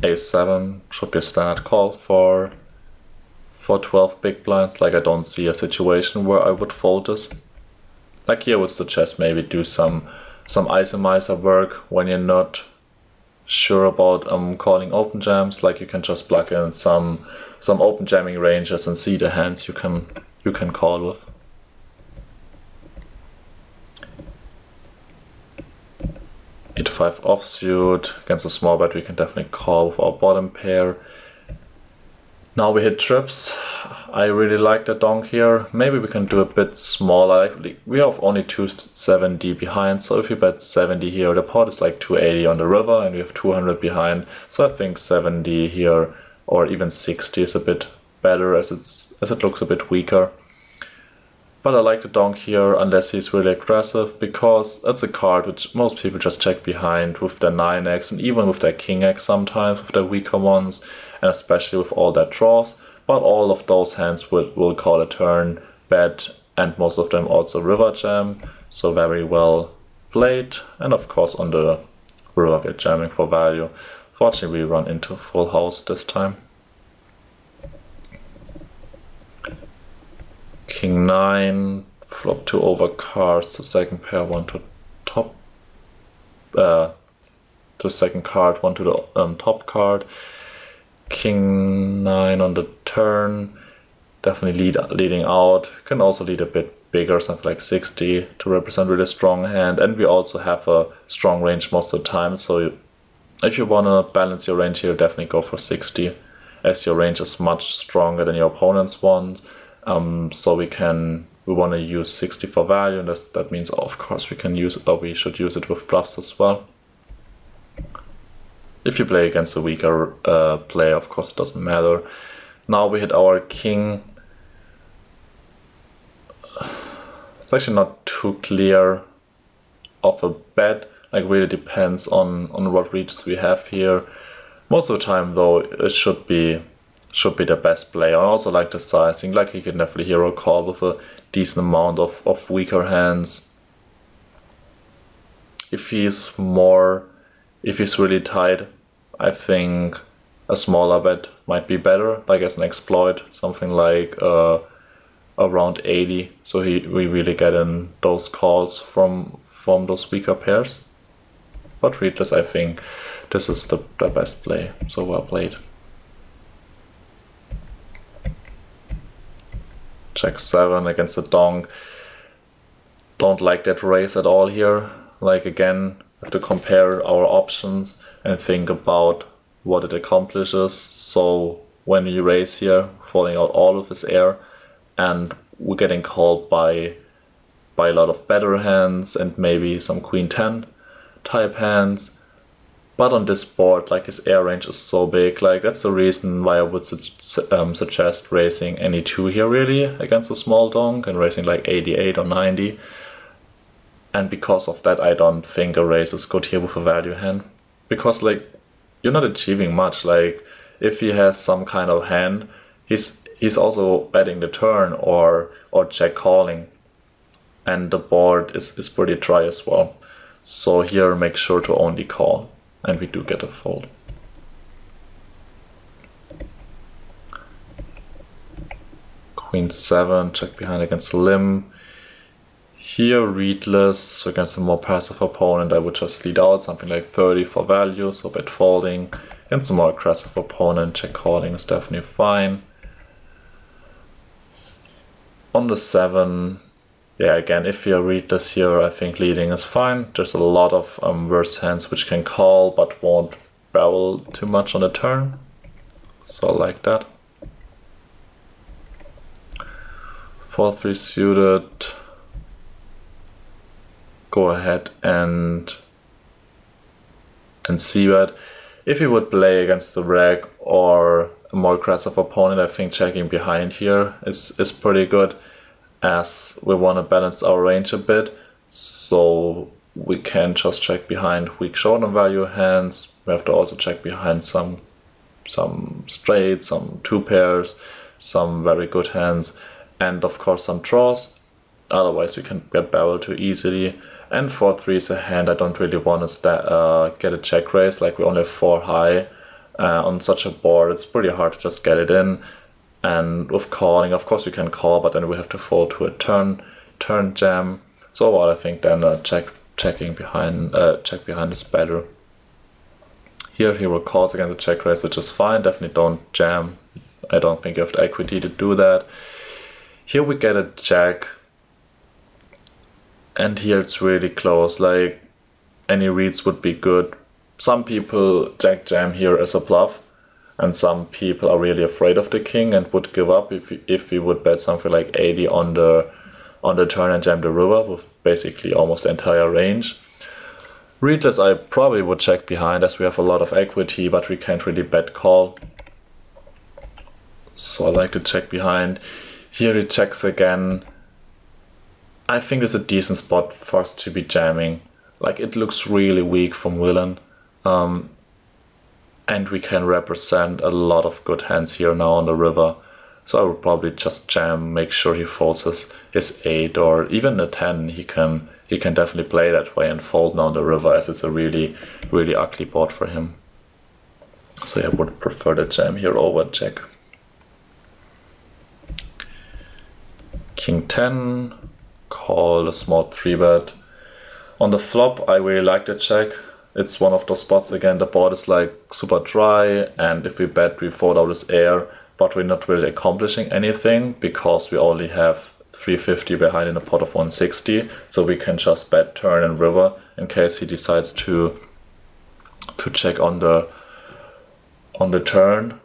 A7 should be a standard call for 12 big blinds. Like, I don't see a situation where I would fold this. Like, here I would suggest maybe do some isomizer work when you're not sure about calling open jams. Like, you can just plug in some open jamming ranges and see the hands you can call with. E5 offsuit against a small bet, we can definitely call with our bottom pair. Now we hit trips. I really like the donk here. Maybe we can do a bit smaller. We have only 270 behind, so if you bet 70 here, the pot is like 280 on the river and we have 200 behind. So I think 70 here or even 60 is a bit better as it looks a bit weaker. But I like the donk here unless he's really aggressive, because that's a card which most people just check behind with their 9x and even with their king x sometimes, with their weaker ones, and especially with all their draws. But all of those hands will call a turn, bet, and most of them also river jam. So very well played, and of course on the river we're jamming for value. Fortunately we run into full house this time. King 9, flop 2 over cards, so second pair, 1 to top, to second card, 1 to the top card. King 9 on the turn, definitely leading out. Can also lead a bit bigger, something like 60 to represent really strong hand. And we also have a strong range most of the time, so if you want to balance your range here, definitely go for 60, as your range is much stronger than your opponent's one. So we want to use 60 for value, and that means of course we should use it with bluffs as well. If you play against a weaker player, of course it doesn't matter. Now we hit our king. It's actually not too clear of a bet. Like, really depends on what reads we have here. Most of the time though, it should be the best play. I also like the sizing. Like, he can definitely hero call with a decent amount of weaker hands. If he's really tight, I think a smaller bet might be better, like as an exploit, something like around 80. So we really get in those calls from those weaker pairs. But readless, I think this is the best play. So well played. Check 7 against the donk. Don't like that raise at all here. Like, again, we have to compare our options and think about what it accomplishes. So when we raise here, falling out all of his air, and we're getting called by a lot of better hands and maybe some queen 10 type hands. But on this board, like, his air range is so big, like that's the reason why I would suggest raising any 2 here really against a small donk, and raising like 88 or 90. And because of that, I don't think a raise is good here with a value hand, because like you're not achieving much. Like, if he has some kind of hand, he's also betting the turn or check calling, and the board is pretty dry as well. So here make sure to only call, and we do get a fold. Queen 7, check behind against limb. Here readless, so against a more passive opponent I would just lead out something like 30 for value, so bet folding. Against a more aggressive opponent, check calling is definitely fine. On the 7, yeah, again, if you read this here, I think leading is fine. There's a lot of worse hands which can call but won't barrel too much on the turn. So I like that. 4-3 suited. Go ahead and see that. If you would play against the reg or a more aggressive opponent, I think checking behind here is pretty good, as we want to balance our range a bit, so we can just check behind weak showdown value hands. We have to also check behind some straight, some 2 pairs, some very good hands, and of course some draws. Otherwise we can get barreled too easily. And 4-3 is a hand I don't really want to get a check raise. Like, we only have 4 high. On such a board, it's pretty hard to just get it in. And with calling, of course we can call, but then we have to fold to a turn jam. So I think then check behind is better. Here hero calls against the check raise, which is fine. Definitely don't jam. I don't think you have the equity to do that. Here we get a jack, and here it's really close. Like, any reads would be good. Some people jack jam here as a bluff, and some people are really afraid of the king and would give up if we would bet something like 80 on the turn and jam the river with basically almost the entire range. Readless I probably would check behind as we have a lot of equity, but we can't really bet call. So I like to check behind. Here he checks again. I think it's a decent spot for us to be jamming. Like, it looks really weak from villain. And we can represent a lot of good hands here now on the river. So I would probably just jam, make sure he folds his 8 or even a 10. He can definitely play that way and fold now on the river, as it's a really, really ugly board for him. So yeah, I would prefer the jam here over check. King 10, call a small 3-bet. On the flop, I really like the check. It's one of those spots, again, the board is like super dry, and if we bet, we fold out his air, but we're not really accomplishing anything because we only have 350 behind in a pot of 160, so we can just bet turn and river in case he decides to check on the turn.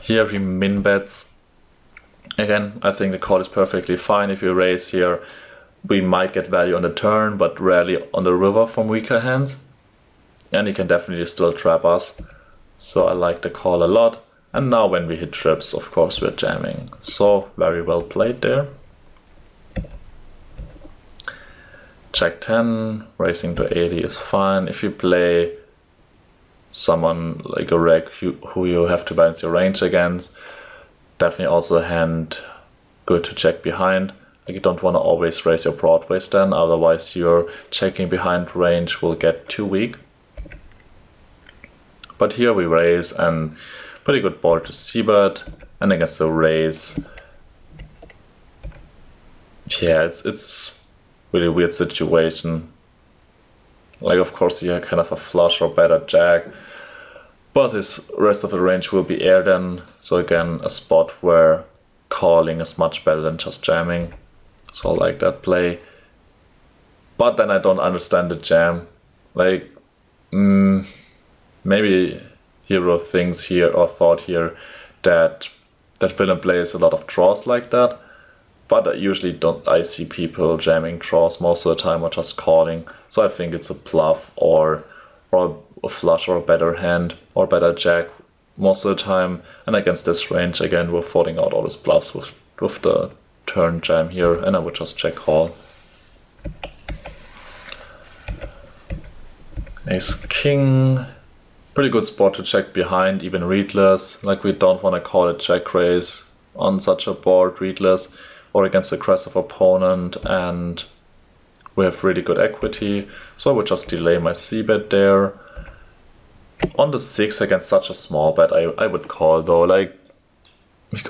Here he min bets. Again, I think the call is perfectly fine. If you raise here, we might get value on the turn, but rarely on the river from weaker hands. And he can definitely still trap us. So I like the call a lot. And now when we hit trips, of course we're jamming. So very well played there. Jack 10, raising to 80 is fine. If you play someone like a reg who you have to balance your range against, definitely also a hand good to check behind. Like, you don't want to always raise your Broadway stand, otherwise your checking behind range will get too weak. But here we raise, and pretty good board to c-bet, and against the raise, yeah, it's really weird situation. Like, of course you have kind of a flush or better jack, but this rest of the range will be air then, so again a spot where calling is much better than just jamming. So I like that play. But then I don't understand the jam. Like, maybe hero thinks here or thought here that villain plays a lot of draws like that. But I usually don't. I see people jamming draws most of the time or just calling. So I think it's a bluff or a flush or a better hand or better jack most of the time. And against this range, again, we're folding out all his bluffs with the turn jam here, and I would just check call. Ace king, pretty good spot to check behind, even readless. Like, we don't want to call it check raise on such a board, readless, or against a aggressive opponent, and we have really good equity, so I would just delay my c-bet there. On the 6 against such a small bet, I would call though. Like,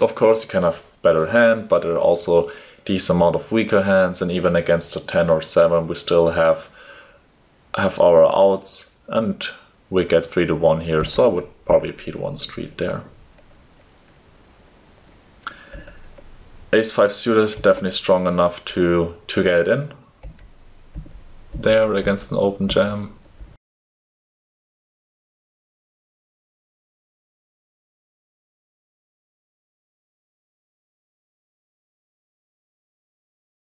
of course you can have better hand, but there are also these amount of weaker hands, and even against a 10 or 7 we still have our outs, and we get 3-1 here, so I would probably P1 street there. Ace-5 suited, definitely strong enough to get it in there against an open jam.